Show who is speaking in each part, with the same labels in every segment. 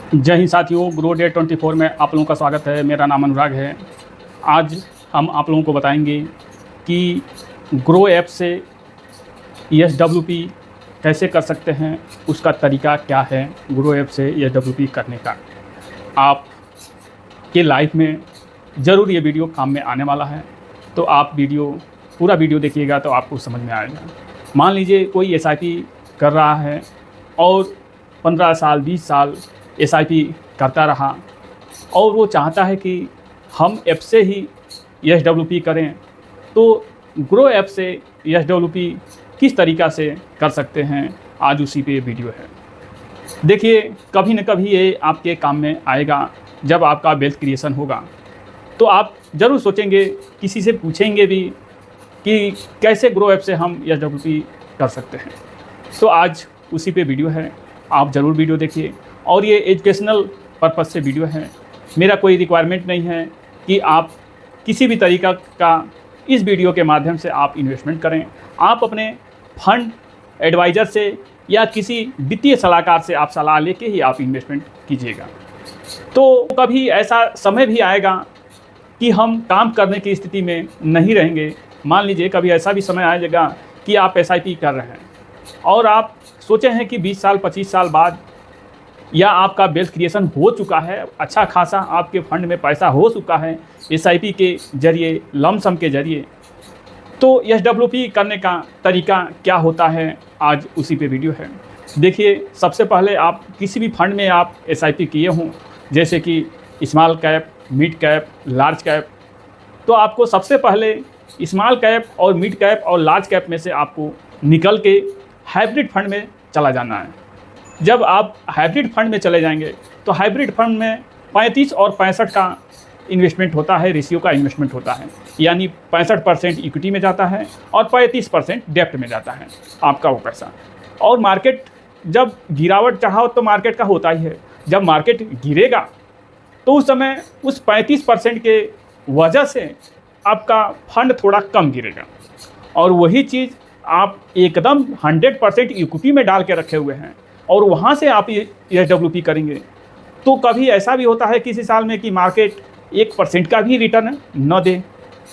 Speaker 1: जय हिंद साथियों, grow day 24 में आप लोगों का स्वागत है। मेरा नाम अनुराग है। आज हम आप लोगों को बताएंगे कि ग्रो ऐप से ESWP कैसे कर सकते हैं, उसका तरीका क्या है। ग्रो ऐप से ESWP करने का आप के लाइफ में ज़रूर ये वीडियो काम में आने वाला है। तो आप पूरा वीडियो देखिएगा तो आपको समझ में आएगा। मान लीजिए कोई SIP कर रहा है और 15 साल 20 साल SIP करता रहा और वो चाहता है कि हम ऐप से ही ESWP करें, तो ग्रो ऐप से ESWP किस तरीक़ा से कर सकते हैं, आज उसी पे वीडियो है। देखिए, कभी न कभी ये आपके काम में आएगा। जब आपका वेल्थ क्रिएशन होगा तो आप ज़रूर सोचेंगे, किसी से पूछेंगे भी कि कैसे ग्रो ऐप से हम ESWP कर सकते हैं। तो आज उसी पे वीडियो है, आप ज़रूर वीडियो देखिए। और ये एजुकेशनल पर्पज़ से वीडियो है। मेरा कोई रिक्वायरमेंट नहीं है कि आप किसी भी तरीक़ा का इस वीडियो के माध्यम से आप इन्वेस्टमेंट करें। आप अपने फंड एडवाइज़र से या किसी वित्तीय सलाहकार से आप सलाह लेके ही आप इन्वेस्टमेंट कीजिएगा। तो कभी ऐसा समय भी आएगा कि हम काम करने की स्थिति में नहीं रहेंगे। मान लीजिए कभी ऐसा भी समय आएगा कि आप SIP कर रहे हैं और आप सोचे हैं कि 20 साल 25 साल बाद या आपका वेल्थ क्रिएशन हो चुका है, अच्छा खासा आपके फंड में पैसा हो चुका है SIP के ज़रिए, लमसम के ज़रिए, तो ESWP करने का तरीका क्या होता है, आज उसी पे वीडियो है। देखिए, सबसे पहले आप किसी भी फंड में आप SIP किए हों, जैसे कि small cap, mid cap, large cap, तो आपको सबसे पहले स्मॉल कैप और मिड कैप और लार्ज कैप में से आपको निकल के हाइब्रिड फंड में चला जाना है। जब आप हाइब्रिड फंड में चले जाएंगे तो हाइब्रिड फंड में 35 और 65 का इन्वेस्टमेंट होता है, रेशियो का इन्वेस्टमेंट होता है। यानी 65% इक्विटी में जाता है और 35% डेब्ट में जाता है आपका वो पैसा। और मार्केट जब गिरावट चाहो तो मार्केट का होता ही है। जब मार्केट गिरेगा तो उस समय उस 35% के वजह से आपका फंड थोड़ा कम गिरेगा, और वही चीज़ आप एकदम 100% इक्विटी में डाल के रखे हुए हैं और वहाँ से आप ESWP करेंगे, तो कभी ऐसा भी होता है किसी साल में कि मार्केट 1% का भी रिटर्न न दे।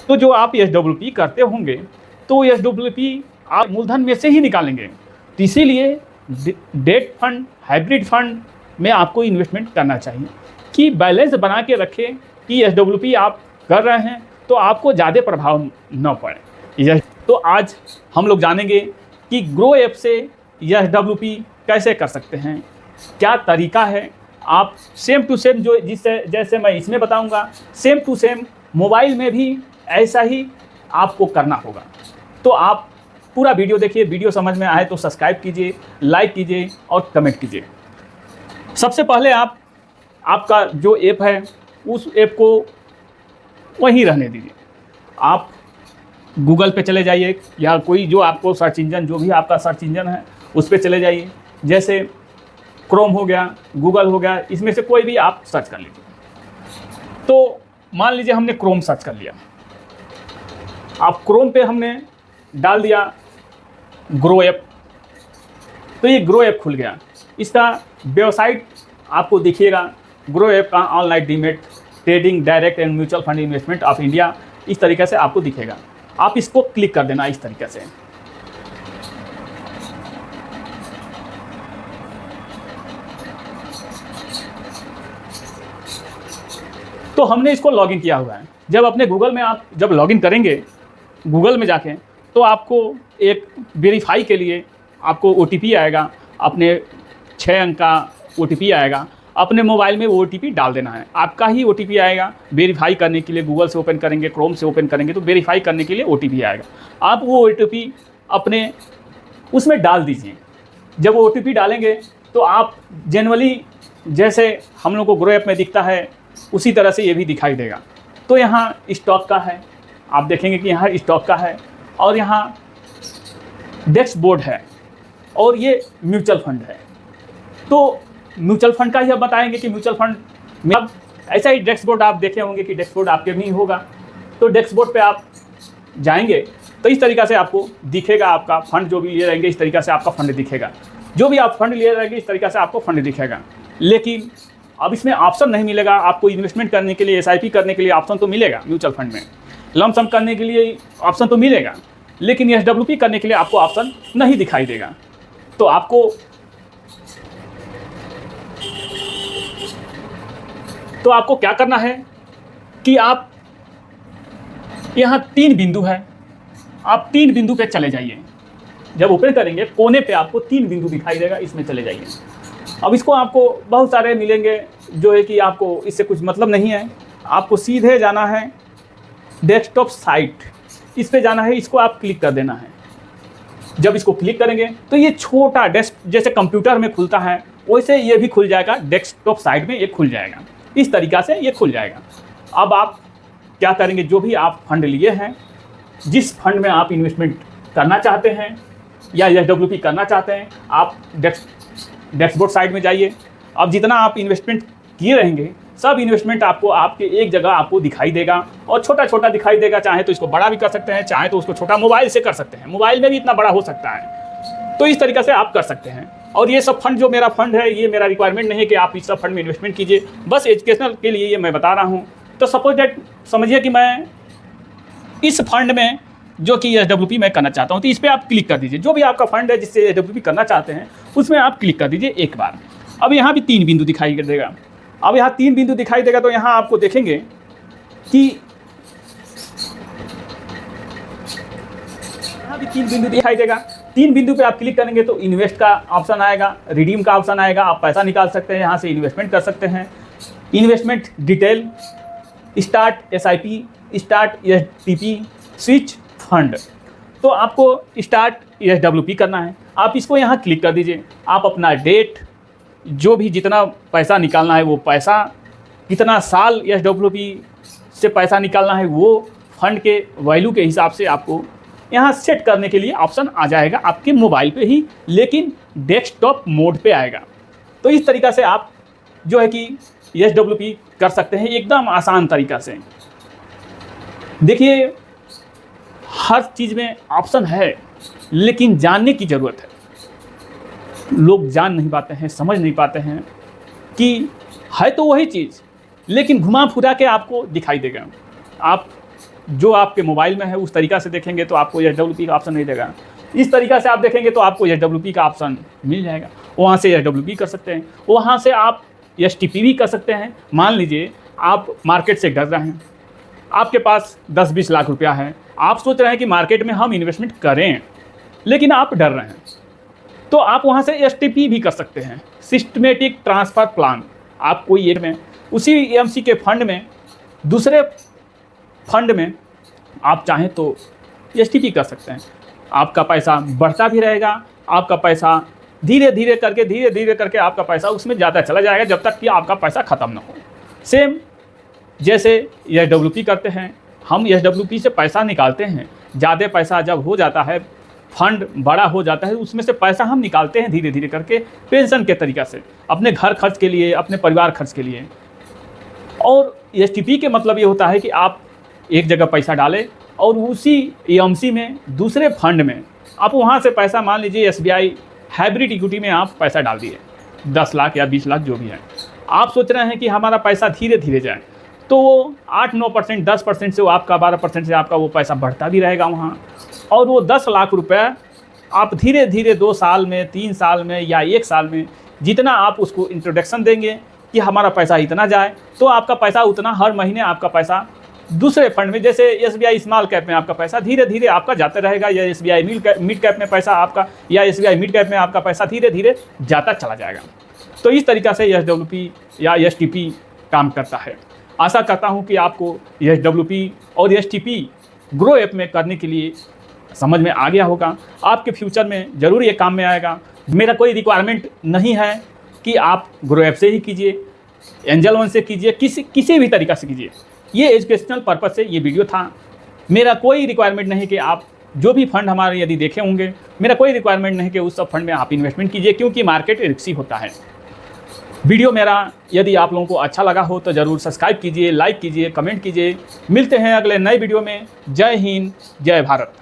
Speaker 1: तो जो आप ESWP करते होंगे तो ESWP आप मूलधन में से ही निकालेंगे। तो इसीलिए डेट फंड, हाइब्रिड फंड में आपको इन्वेस्टमेंट करना चाहिए कि बैलेंस बना के रखें कि ESWP आप कर रहे हैं तो आपको ज़्यादा प्रभाव न पड़े। तो आज हम लोग जानेंगे कि ग्रो ऐप से ESWP कैसे कर सकते हैं, क्या तरीका है। आप सेम टू सेम जैसे मैं इसमें बताऊंगा, सेम टू सेम मोबाइल में भी ऐसा ही आपको करना होगा। तो आप पूरा वीडियो देखिए। वीडियो समझ में आए तो सब्सक्राइब कीजिए, लाइक कीजिए और कमेंट कीजिए। सबसे पहले आपका जो ऐप है उस ऐप को वहीं रहने दीजिए। आप गूगल पे चले जाइए या कोई जो आपको सर्च इंजन, जो भी आपका सर्च इंजन है उस पे चले जाइए। जैसे क्रोम हो गया, गूगल हो गया, इसमें से कोई भी आप सर्च कर लीजिए। तो मान लीजिए हमने क्रोम सर्च कर लिया, आप क्रोम पे हमने डाल दिया ग्रो ऐप, तो ये ग्रो ऐप खुल गया। इसका वेबसाइट आपको दिखिएगा, ग्रो ऐप का online demat trading direct and mutual fund investment of India, इस तरीके से आपको दिखेगा। आप इसको क्लिक कर देना इस तरीके से। तो हमने इसको लॉगिन किया हुआ है। जब अपने गूगल में आप जब लॉगिन करेंगे गूगल में जाके, तो आपको एक वेरीफाई के लिए आपको OTP आएगा, अपने 6 अंक का OTP आएगा। अपने मोबाइल में वो OTP डाल देना है, आपका ही OTP आएगा वेरीफाई करने के लिए। गूगल से ओपन करेंगे, क्रोम से ओपन करेंगे तो वेरीफाई करने के लिए OTP आएगा। आप वो OTP अपने उसमें डाल दीजिए। जब वो OTP डालेंगे तो आप जनरली जैसे हम लोग को ग्रो ऐप में दिखता है उसी तरह से ये भी दिखाई देगा। तो यहाँ स्टॉक का है, आप देखेंगे कि यहाँ स्टॉक का है और यहाँ डैशबोर्ड है और ये म्यूचुअल फंड है। तो म्यूचुअल फंड का ही अब बताएंगे कि म्यूचुअल फंड में अब ऐसा ही डैशबोर्ड आप देखे होंगे कि डैशबोर्ड आपके भी होगा। तो डैशबोर्ड पे आप जाएंगे तो इस तरीक़ा से आपको दिखेगा, आपका फंड जो भी लिए रहेंगे इस तरीक़ा से आपका फंड दिखेगा। जो भी आप फंड लिए रहेंगे इस तरीक़ा से आपको फंड दिखेगा। लेकिन अब इसमें ऑप्शन नहीं मिलेगा आपको इन्वेस्टमेंट करने के लिए, एसआईपी करने के लिए ऑप्शन तो मिलेगा, म्यूचुअल फंड में लमसम करने के लिए ऑप्शन तो मिलेगा, लेकिन एसडब्ल्यूपी करने के लिए आपको ऑप्शन नहीं दिखाई देगा। तो आपको क्या करना है कि आप यहाँ 3 बिंदु है, आप 3 बिंदु पे चले जाइए। जब ओपन करेंगे कोने पे आपको 3 बिंदु दिखाई देगा, इसमें चले जाइए। अब इसको आपको बहुत सारे मिलेंगे जो है कि आपको इससे कुछ मतलब नहीं है, आपको सीधे जाना है डेस्कटॉप साइट, इस पे जाना है, इसको आप क्लिक कर देना है। जब इसको क्लिक करेंगे तो ये छोटा डेस्क जैसे कंप्यूटर में खुलता है वैसे ये भी खुल जाएगा, डेस्कटॉप साइट में ये खुल जाएगा, इस तरीक़ा से ये खुल जाएगा। अब आप क्या करेंगे, जो भी आप फंड लिए हैं, जिस फंड में आप इन्वेस्टमेंट करना चाहते हैं या एसडब्ल्यूपी करना चाहते हैं, आप डैशबोर्ड साइड में जाइए। अब जितना आप इन्वेस्टमेंट किए रहेंगे सब इन्वेस्टमेंट आपको आपके एक जगह आपको दिखाई देगा और छोटा छोटा दिखाई देगा। चाहे तो इसको बड़ा भी कर सकते हैं, चाहे तो उसको छोटा मोबाइल से कर सकते हैं, मोबाइल में भी इतना बड़ा हो सकता है। तो इस तरीक़े से आप कर सकते हैं। और ये सब फंड जो मेरा फंड है, ये मेरा रिक्वायरमेंट नहीं है कि आप इस सब फंड में इन्वेस्टमेंट कीजिए, बस एजुकेशनल के लिए ये मैं बता रहा हूँ। तो सपोज दैट समझिए कि मैं इस फंड में जो कि एसडब्ल्यूपी मैं करना चाहता हूँ, तो इस पर आप क्लिक कर दीजिए। जो भी आपका फंड है जिससे एसडब्ल्यूपी करना चाहते हैं उसमें आप क्लिक कर दीजिए एक बार। अब यहाँ भी 3 बिंदु दिखाई देगा। अब यहाँ 3 बिंदु दिखाई देगा तो यहाँ आपको देखेंगे कि यहाँ भी 3 बिंदु दिखाई देगा। 3 बिंदु पे आप क्लिक करेंगे तो इन्वेस्ट का ऑप्शन आएगा, रिडीम का ऑप्शन आएगा, आप पैसा निकाल सकते हैं, यहाँ से इन्वेस्टमेंट कर सकते हैं। Investment detail, start SIP, start STP, switch fund. तो आपको स्टार्ट एसडब्ल्यूपी करना है, आप इसको यहाँ क्लिक कर दीजिए। आप अपना डेट, जो भी जितना पैसा निकालना है वो पैसा, कितना साल एसडब्ल्यूपी से पैसा निकालना है वो फंड के वैल्यू के हिसाब से आपको यहाँ सेट करने के लिए ऑप्शन आ जाएगा आपके मोबाइल पे ही, लेकिन डेस्कटॉप मोड पे आएगा। तो इस तरीक़ा से आप जो है कि एसडब्ल्यूपी कर सकते हैं एकदम आसान तरीक़ा से। देखिए हर चीज़ में ऑप्शन है, लेकिन जानने की ज़रूरत है। लोग जान नहीं पाते हैं, समझ नहीं पाते हैं कि है तो वही चीज़, लेकिन घुमा फिरा के आपको दिखाई देगा। आप जो आपके मोबाइल में है उस तरीक़ा से देखेंगे तो आपको एसडब्ल्यूपी का ऑप्शन नहीं देगा। इस तरीक़ा से आप देखेंगे तो आपको एसडब्ल्यूपी का ऑप्शन मिल जाएगा। वहाँ से एसडब्ल्यूपी कर सकते हैं, वहाँ से आप एसटीपी भी कर सकते हैं। मान लीजिए आप मार्केट से डर रहे हैं, आपके पास 10-20 लाख रुपया है, आप सोच रहे हैं कि मार्केट में हम इन्वेस्टमेंट करें, लेकिन आप डर रहे हैं, तो आप वहाँ से एसटीपी भी कर सकते हैं, सिस्टमेटिक ट्रांसफ़र प्लान। आप कोई एक में उसी एएमसी के फंड में, दूसरे फंड में आप चाहें तो एसटीपी कर सकते हैं। आपका पैसा बढ़ता भी रहेगा, आपका पैसा धीरे धीरे करके आपका पैसा उसमें ज़्यादा चला जाएगा जब तक कि आपका पैसा ख़त्म ना हो। सेम जैसे एसडब्ल्यूपी करते हैं, हम एसडब्ल्यूपी से पैसा निकालते हैं, ज़्यादा पैसा जब हो जाता है, फंड बड़ा हो जाता है, उसमें से पैसा हम निकालते हैं धीरे धीरे करके पेंशन के तरीक़ा से, अपने घर खर्च के लिए, अपने परिवार खर्च के लिए। और एसटीपी के मतलब ये होता है कि आप एक जगह पैसा डालें और उसी एएमसी में दूसरे फंड में आप वहाँ से पैसा, मान लीजिए एसबीआई हाइब्रिड इक्विटी में आप पैसा डाल दिए 10 लाख या 20 लाख जो भी है। आप सोच रहे हैं कि हमारा पैसा धीरे धीरे जाए, तो वो 8-9%, 10% से वो आपका 12% से आपका वो पैसा बढ़ता भी रहेगा वहाँ। और वो 10 लाख रुपये आप धीरे धीरे 2 साल में, 3 साल में या 1 साल में जितना आप उसको इंट्रोडक्शन देंगे कि हमारा पैसा इतना जाए, तो आपका पैसा उतना हर महीने आपका पैसा दूसरे फंड में, जैसे एसबीआई स्मॉल कैप में आपका पैसा धीरे धीरे आपका जाता रहेगा, या एसबीआई मिड कैप में पैसा आपका, या एसबीआई मिड कैप में आपका पैसा धीरे धीरे जाता चला जाएगा। तो इस तरीक़ा से एसडब्ल्यूपी या एसटीपी काम करता है। आशा करता हूँ कि आपको एसडब्ल्यूपी और एसटीपी ग्रो ऐप में करने के लिए समझ में आ गया होगा। आपके फ्यूचर में ज़रूर ये काम में आएगा। मेरा कोई रिक्वायरमेंट नहीं है कि आप ग्रो ऐप से ही कीजिए, एंजल वन से कीजिए, किसी भी तरीक़ा से कीजिए। ये एजुकेशनल पर्पज़ से ये वीडियो था। मेरा कोई रिक्वायरमेंट नहीं कि आप जो भी फंड हमारे यदि देखे होंगे, मेरा कोई रिक्वायरमेंट नहीं कि उस सब फंड में आप इन्वेस्टमेंट कीजिए, क्योंकि मार्केट रिस्की होता है। वीडियो मेरा यदि आप लोगों को अच्छा लगा हो तो ज़रूर सब्सक्राइब कीजिए, लाइक कीजिए, कमेंट कीजिए। मिलते हैं अगले नए वीडियो में। जय हिंद, जय भारत।